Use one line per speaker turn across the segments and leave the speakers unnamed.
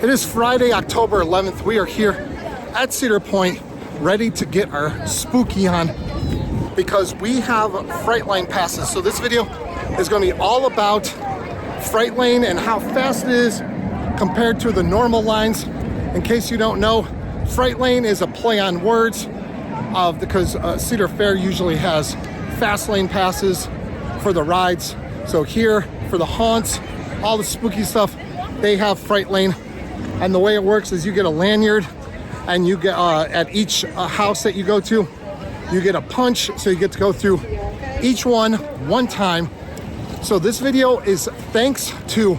It is Friday, October 11th. We are here at Cedar Point, ready to get our spooky on because we have Fright Lane passes. So this video is going to be all about Fright Lane and how fast it is compared to the normal lines. In case you don't know, Fright Lane is a play on words because Cedar Fair usually has fast lane passes for the rides. So here for the haunts, all the spooky stuff, they have Fright Lane. And the way it works is you get a lanyard and you get at each house that you go to, you get a punch, so you get to go through each one time. So this video is thanks to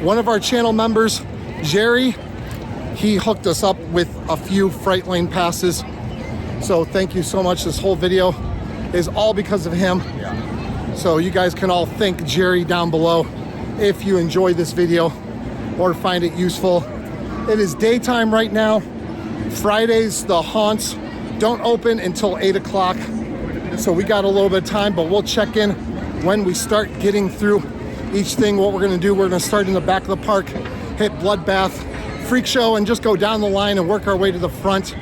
one of our channel members, Jerry. He hooked us up with a few Fright Lane passes. So thank you so much. This whole video is all because of him. So you guys can all thank Jerry down below if you enjoy this video or find it useful. It is daytime right now. Fridays, the haunts don't open until 8 o'clock. So we got a little bit of time, but we'll check in when we start getting through each thing. What we're gonna do, we're gonna start in the back of the park, hit Bloodbath, Freak Show, and just go down the line and work our way to the front.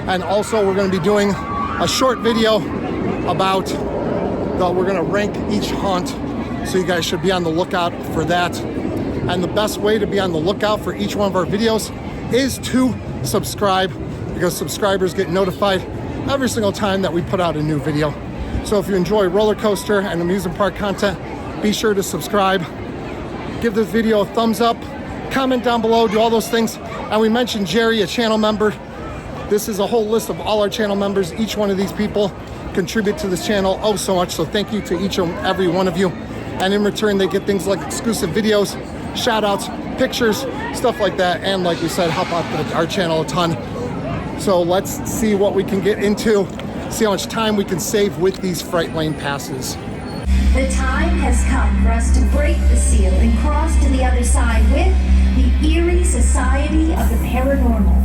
And also we're gonna be doing a short video about we're gonna rank each haunt. So you guys should be on the lookout for that. And the best way to be on the lookout for each one of our videos is to subscribe, because subscribers get notified every single time that we put out a new video. So if you enjoy roller coaster and amusement park content, be sure to subscribe. Give this video a thumbs up, comment down below, do all those things. And we mentioned Jerry, a channel member. This is a whole list of all our channel members. Each one of these people contribute to this channel oh so much. So thank you to each and every one of you. And in return, they get things like exclusive videos, shout outs, pictures, stuff like that. And like we said, help out our channel a ton. So let's see what we can get into, see how much time we can save with these Fright Lane passes.
The time has come for us to break the seal and cross to the other side with the Eerie Society of the Paranormal.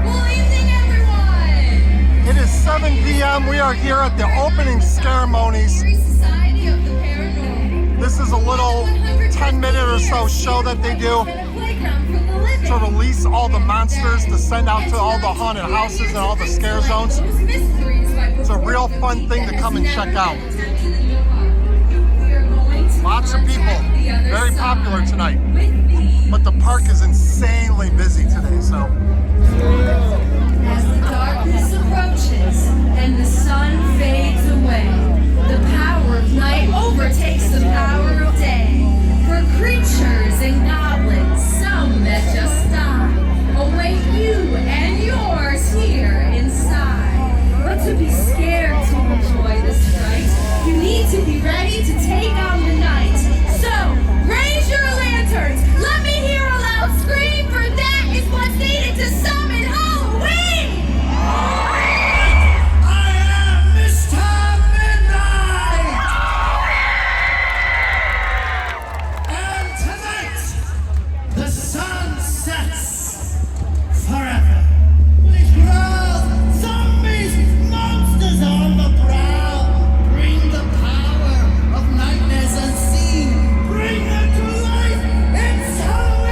Good evening, everyone!
It is 7 p.m. We are here at the opening ceremonies.
Eerie Society of the Paranormal.
This is a little 10-minute or so show that they do to release all the monsters to send out to all the haunted houses and all the scare zones. It's a real fun thing to come and check out. Lots of people, very popular tonight. But the park is insanely busy today, so.
As the darkness approaches and the sun fades away, the power of night overtakes the power of day. For creatures and goblins, some that just die, await you and yours here inside. But to be scared to enjoy this night, you need to be ready to take on the night. So, raise your lanterns. Let me hear a loud scream, for that is what's needed to summon Halloween!
I am Mr. Midnight! And tonight, the sun sets forever. With growls, zombies, monsters on the prowl. Bring the power of nightmares unseen. Bring them to life. It's Halloween!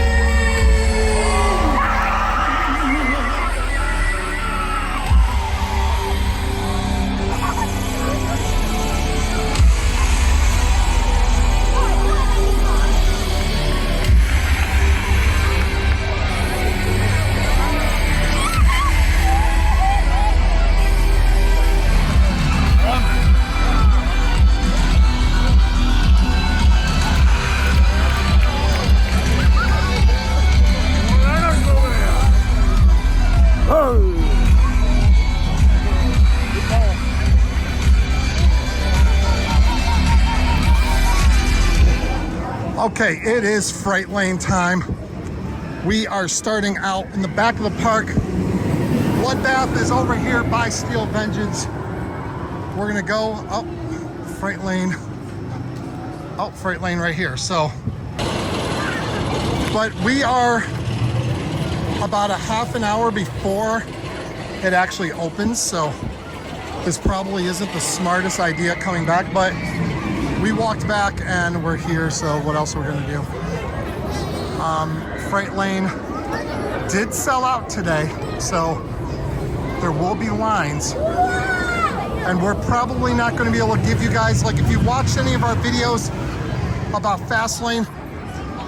Okay, it is Fright Lane time. We are starting out in the back of the park. Bloodbath is over here by Steel Vengeance. We're gonna go up Fright Lane. Oh, Fright Lane right here. So, but we are about a half an hour before it actually opens. So this probably isn't the smartest idea coming back, but we walked back and we're here, so what else are we gonna do? Fright Lane did sell out today, so there will be lines. And we're probably not going to be able to give you guys, like if you watched any of our videos about Fastlane,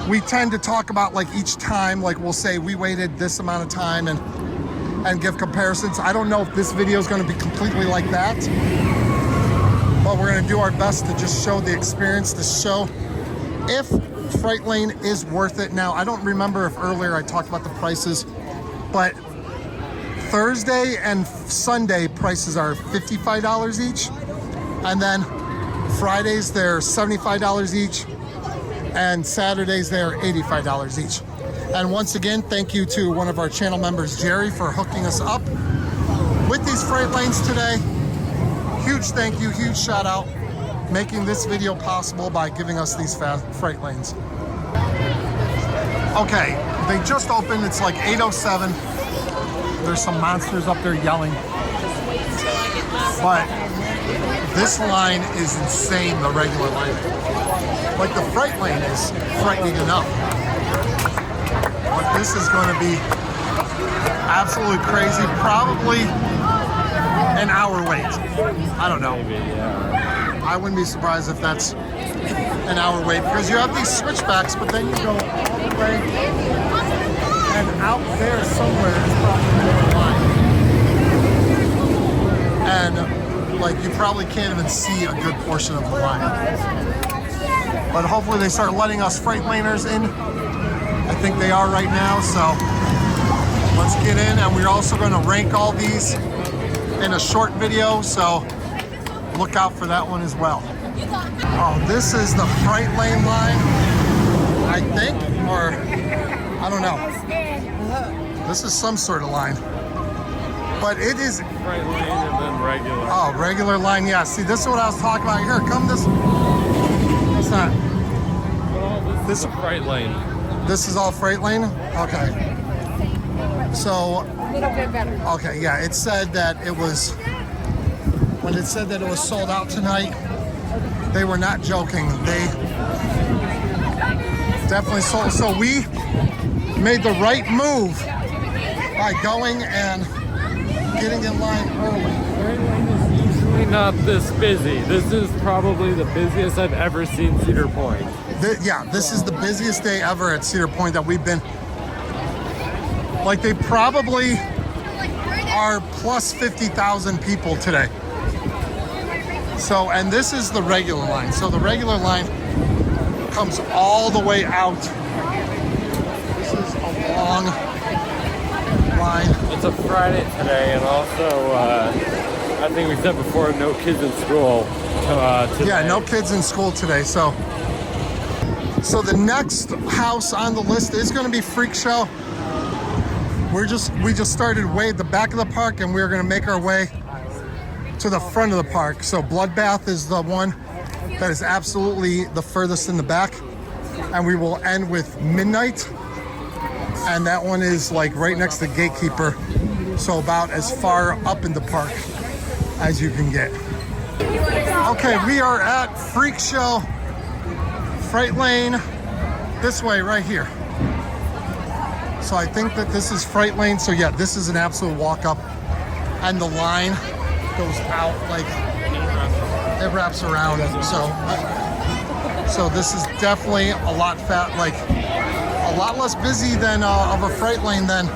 we tend to talk about like each time, like we'll say we waited this amount of time and give comparisons. I don't know if this video is going to be completely like that, but we're going to do our best to just show the experience, to show if Fright Lane is worth it. Now, I don't remember if earlier I talked about the prices, but Thursday and Sunday prices are $55 each, and then Fridays they're $75 each, and Saturdays they're $85 each. And once again, thank you to one of our channel members, Jerry, for hooking us up with these Fright Lanes today. Huge thank you, huge shout out, making this video possible by giving us these Fright Lanes. Okay, they just opened, it's like 8:07. There's some monsters up there yelling. But this line is insane, the regular line. Like the Fright Lane is frightening enough. But this is going to be absolutely crazy. Probably an hour wait. I don't know. I wouldn't be surprised if that's an hour wait, because you have these switchbacks, but then you go all the way, and out there somewhere is probably a line. And like you probably can't even see a good portion of the line. But hopefully they start letting us Fright Laners in. I think they are right now, so let's get in. And we're also going to rank all these in a short video, so look out for that one as well. Oh, this is the Fright Lane line, I think, or I don't know. This is some sort of line, but it is
Fright Lane and then regular.
Oh, regular line, yeah. See, this is what I was talking about. Here, come this. It's not.
Well, this is the Fright Lane.
This is all Fright Lane? Okay. So, okay, yeah, it said that it was, when it said that it was sold out tonight, they were not joking. They definitely sold. So we made the right move by going and getting in line early.
Fright Lane is usually not this busy. This is probably the busiest I've ever seen Cedar Point.
Yeah, this is the busiest day ever at Cedar Point that we've been. Like, they probably are plus 50,000 people today. So, and this is the regular line. So the regular line comes all the way out. This is a long line.
It's a Friday today, and also, I think we said before, no kids in school today.
Yeah, no kids in school today. So the next house on the list is going to be Freak Show. We just started way at the back of the park, and we're going to make our way to the front of the park. So Bloodbath is the one that is absolutely the furthest in the back, and we will end with Midnight, and that one is like right next to Gatekeeper, so about as far up in the park as you can get. Okay, we are at Freak Show, Fright Lane, this way right here. So I think that this is Fright Lane. So yeah, this is an absolute walk up, and the line goes out, like it wraps around. So this is definitely a lot a lot less busy than of a Fright Lane than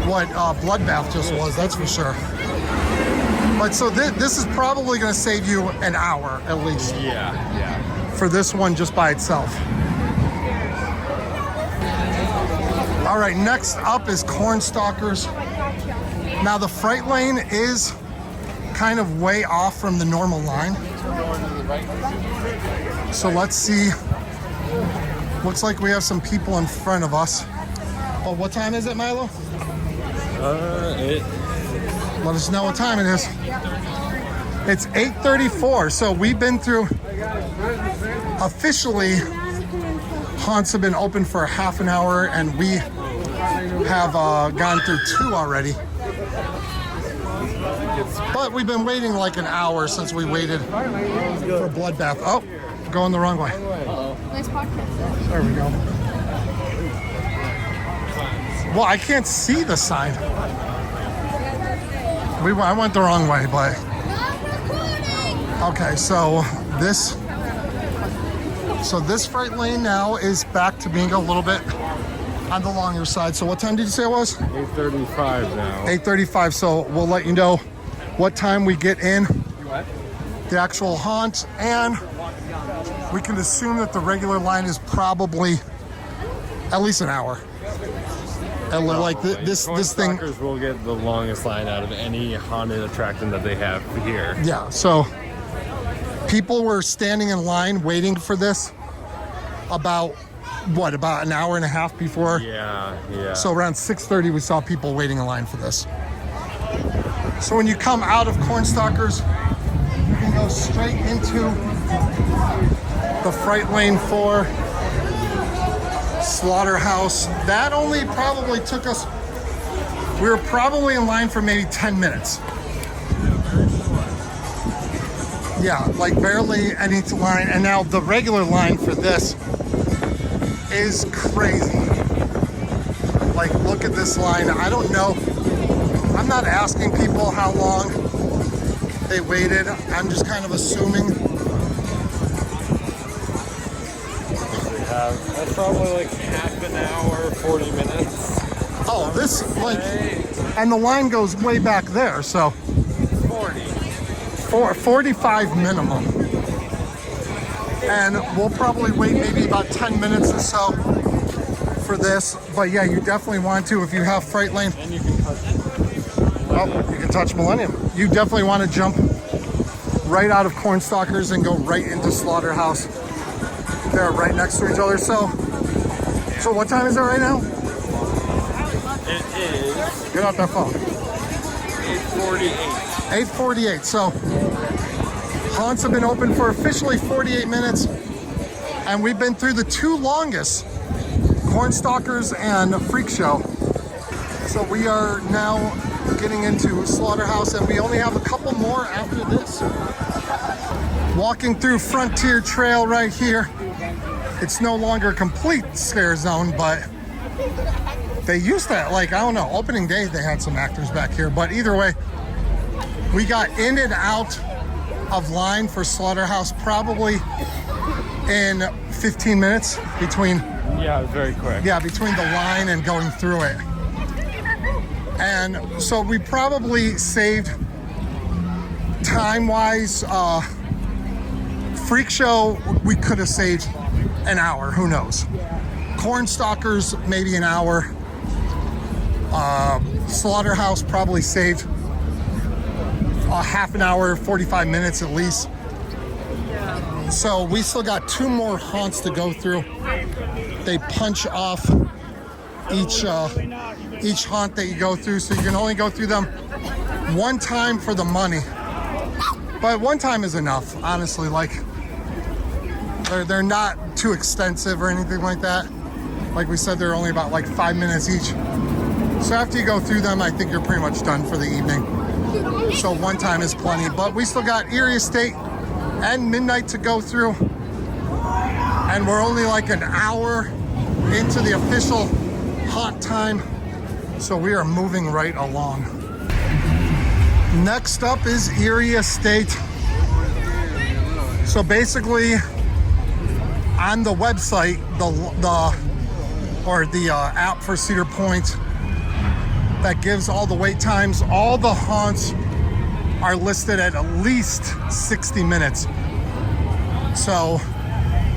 what Bloodbath just was. That's for sure. But so this is probably going to save you an hour at least.
Yeah.
For this one just by itself. All right, next up is Cornstalkers. Now the Fright Lane is kind of way off from the normal line. So let's see. Looks like we have some people in front of us. Oh, what time is it, Milo? Let us know what time it is. It's 8:34, so we've been through, officially, haunts have been open for half an hour, and we have gone through 2 already. But we've been waiting like an hour since we waited for Bloodbath. Oh, going the wrong way.
Nice podcast.
There we go. Well, I can't see the sign. I went the wrong way, but okay. So this Fright Lane now is back to being a little bit on the longer side. So what time did you say it was?
8:35 now.
8:35. So we'll let you know what time we get in the actual haunt, and we can assume that the regular line is probably at least an hour. And like this thing.
Cornstalkers will get the longest line out of any haunted attraction that they have here.
Yeah. So people were standing in line waiting for this about an hour and a half before.
Yeah.
So around 6:30 we saw people waiting in line for this. So when you come out of Cornstalkers, you can go straight into the Fright Lane for Slaughterhouse. That only probably took us, we were probably in line for maybe 10 minutes. Yeah, like barely any line. And now the regular line for this is crazy. Like, look at this line. I don't know. I'm not asking people how long they waited. I'm just kind of assuming.
That's probably like half an hour, 40 minutes.
Oh, this, like, and the line goes way back there, so 45 minimum. And we'll probably wait maybe about 10 minutes or so for this. But yeah, you definitely want to, if you have Fright Lane.
And you can touch
You can touch Millennium. You definitely want to jump right out of Cornstalkers and go right into Slaughterhouse. They're right next to each other. So what time is it right now?
It is.
Get out that phone.
8:48.
8:48. So haunts have been open for officially 48 minutes, and we've been through the two longest, Cornstalkers and Freak Show. So we are now getting into Slaughterhouse, and we only have a couple more after this. Walking through Frontier Trail right here. It's no longer a complete scare zone, but they used to, like, I don't know, opening day they had some actors back here. But either way, we got in and out of line for Slaughterhouse probably in 15 minutes between.
Yeah, it was very quick.
Yeah, between the line and going through it. And so we probably saved time-wise. Freak Show, we could have saved an hour, who knows. Cornstalkers, maybe an hour. Slaughterhouse probably saved a half an hour, 45 minutes at least. So we still got two more haunts to go through. They punch off each haunt that you go through, so you can only go through them one time for the money. But one time is enough, honestly. Like, they're not too extensive or anything like that. Like we said, they're only about like 5 minutes each. So after you go through them, I think you're pretty much done for the evening. So one time is plenty. But we still got Erie Estate and Midnight to go through. And we're only like an hour into the official haunt time. So we are moving right along. Next up is Erie Estate. So basically, on the website, the app for Cedar Point that gives all the wait times, all the haunts are listed at least 60 minutes. So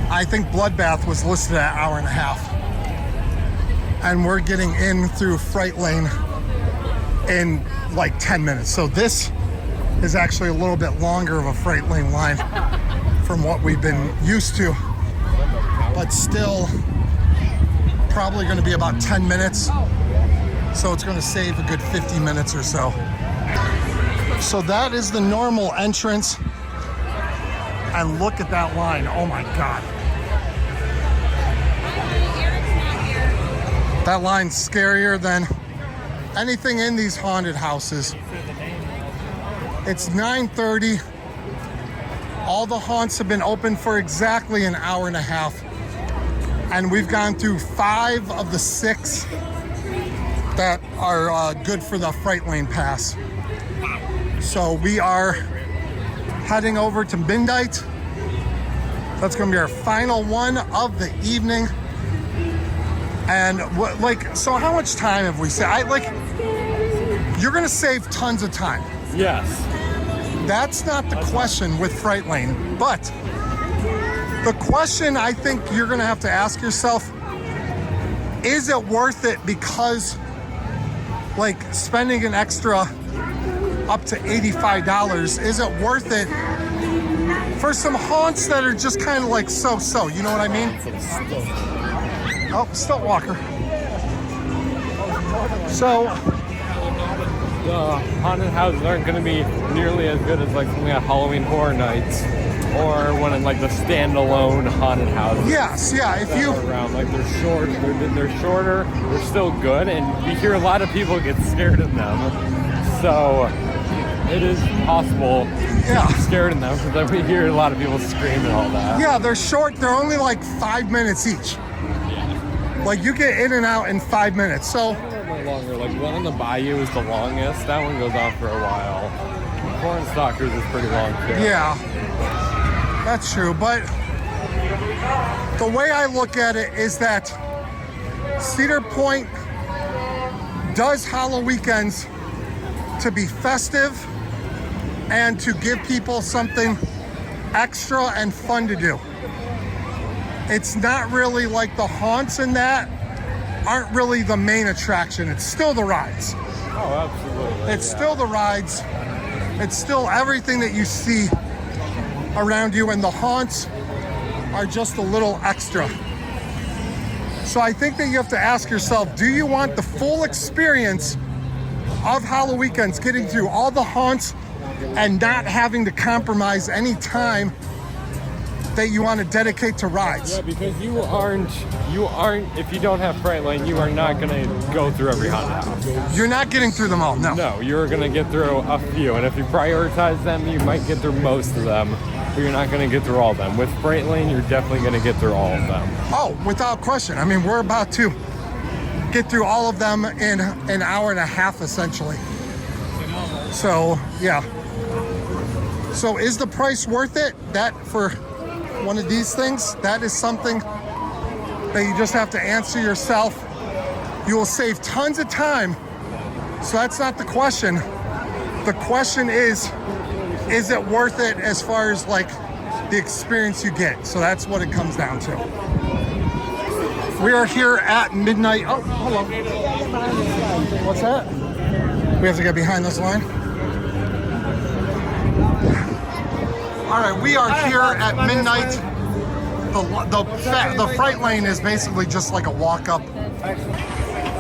I think Bloodbath was listed at an hour and a half. And we're getting in through Fright Lane in like 10 minutes. So this is actually a little bit longer of a Fright Lane line from what we've been used to, but still probably going to be about 10 minutes. So it's going to save a good 50 minutes or so. So that is the normal entrance. And look at that line. Oh my God. That line's scarier than anything in these haunted houses. It's 9:30. All the haunts have been open for exactly an hour and a half. And we've gone through 5 of the 6 that are good for the Fright Lane pass. So we are heading over to midnight. That's gonna be our final one of the evening. And so how much time have we saved? You're gonna save tons of time.
Yes.
That's not the question with Fright Lane, but the question I think you're gonna have to ask yourself, is it worth it? Because like spending an extra up to $85, is it worth it for some haunts that are just kind of like so-so, you know what I mean? Oh, stilt walker. So
the haunted houses aren't going to be nearly as good as like something at Halloween Horror Nights or one of like the standalone haunted houses.
yes, yeah, if you
Around like they're short, they're shorter, they're still good, and you hear a lot of people get scared in them. So it is possible to
Yeah.
get scared in them because we hear a lot of people scream and all that.
yeah, they're short, they're only like 5 minutes each. Like you get in and out in 5 minutes. So
Longer, like one on the Bayou is the longest. That one goes on for a while. Cornstalkers is pretty long too.
yeah, that's true. But the way I look at it is that Cedar Point does Halloween weekends to be festive and to give people something extra and fun to do. It's not really like the haunts and that aren't really the main attraction. It's still the rides.
Oh, absolutely.
It's still the rides. It's still everything that you see around you, and the haunts are just a little extra. So I think that you have to ask yourself, do you want the full experience of Halloween weekends, getting through all the haunts and not having to compromise any time that you want to dedicate to rides?
Yeah, because you aren't, if you don't have Fright Lane, you are not going to go through every haunted house.
You're not getting through them all, no.
No, you're going to get through a few, and if you prioritize them, you might get through most of them, but you're not going to get through all of them. With Fright Lane, you're definitely going to get through all of them.
Oh, without question. I mean, we're about to get through all of them in an hour and a half, essentially. So, yeah. So is the price worth it? That for one of these things, that is something that you just have to answer yourself. You will save tons of time. So that's not the question. The question is it worth it as far as like the experience you get? So that's what it comes down to. We are here at midnight. Oh, hold on. What's that? We have to get behind this line. All right, we are here at midnight. The Fright Lane is basically just like a walk-up.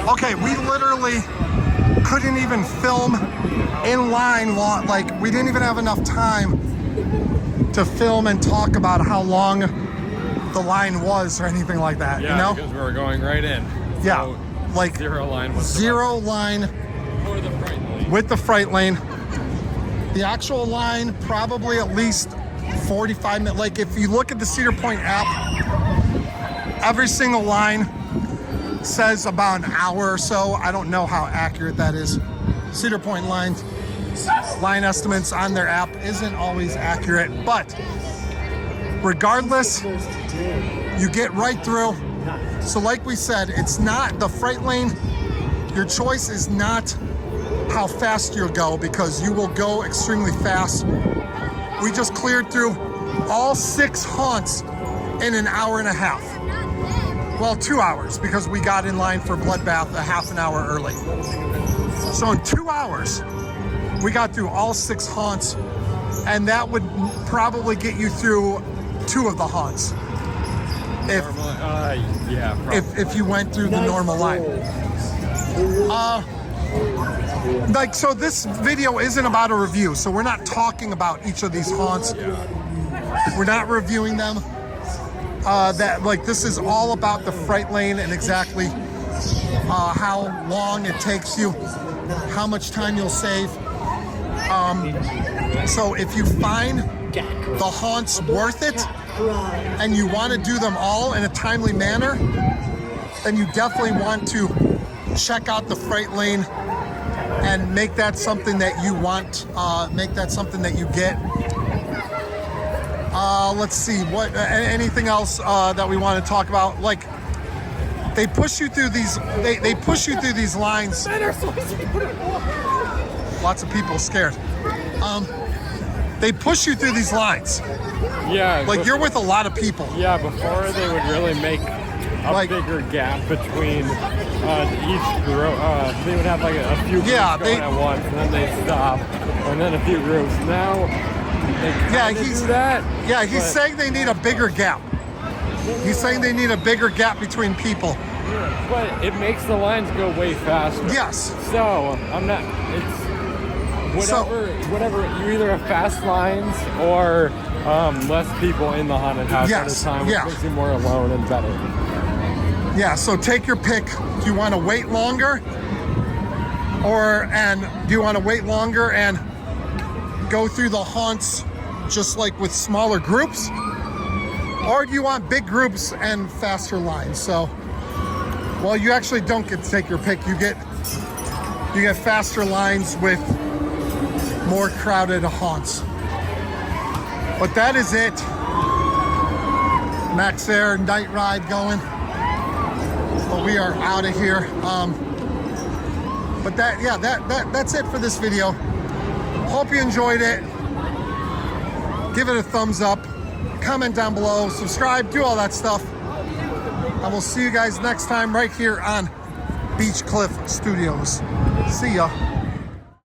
Okay, we literally couldn't even film in line. Like, we didn't even have enough time to film and talk about how long the line was or anything like that,
Yeah,
you know?
because we were going right in.
Yeah,
So,
like
zero line was
zero line
for the Fright Lane.
with the Fright Lane. The actual line, probably at least 45 minutes. Like if you look at the Cedar Point app, every single line says about an hour or so. I don't know how accurate that is. Cedar Point line estimates on their app isn't always accurate, but regardless, you get right through. So like we said, it's not the Fright Lane. Your choice is not how fast you'll go, because you will go extremely fast. We just cleared through all 6 haunts in an hour and a half. Well, 2 hours, because we got in line for Bloodbath a half an hour early. So in 2 hours, we got through all 6 haunts, and that would probably get you through 2 of the haunts.
Yeah, probably.
If you went through the normal line. Like, so this video isn't about a review, so we're not talking about each of these haunts. We're not reviewing them. This is all about the Fright Lane and exactly how long it takes you, how much time you'll save. So if you find the haunts worth it and you want to do them all in a timely manner, then you definitely want to check out the Fright Lane and make that something that you want, make that something that you get. Let's see, what anything else that we want to talk about? Like, they push you through these, they push you through these lines. Lots of people scared. They push you through these lines.
Yeah.
Like, you're with a lot of people.
Yeah, before they would really make a bigger gap between each group. They would have like a few groups going at once, and then they stop, and then a few groups. Now they do that.
Yeah, he's saying they need a bigger gap. He's saying they need a bigger gap between people.
Yeah, but it makes the lines go way faster.
Yes.
So I'm not. It's whatever. You either have fast lines or less people in the haunted house at a time, which makes you more alone and better.
Yeah, so take your pick. Do you want to wait longer? Do you want to wait longer and go through the haunts just like with smaller groups? Or do you want big groups and faster lines? So, well, you actually don't get to take your pick. You get faster lines with more crowded haunts. But that is it. Max Air night ride going. But we are out of here. But that's it for this video. Hope you enjoyed it. Give it a thumbs up. Comment down below. Subscribe. Do all that stuff. I will see you guys next time right here on Beach Cliff Studios. See ya.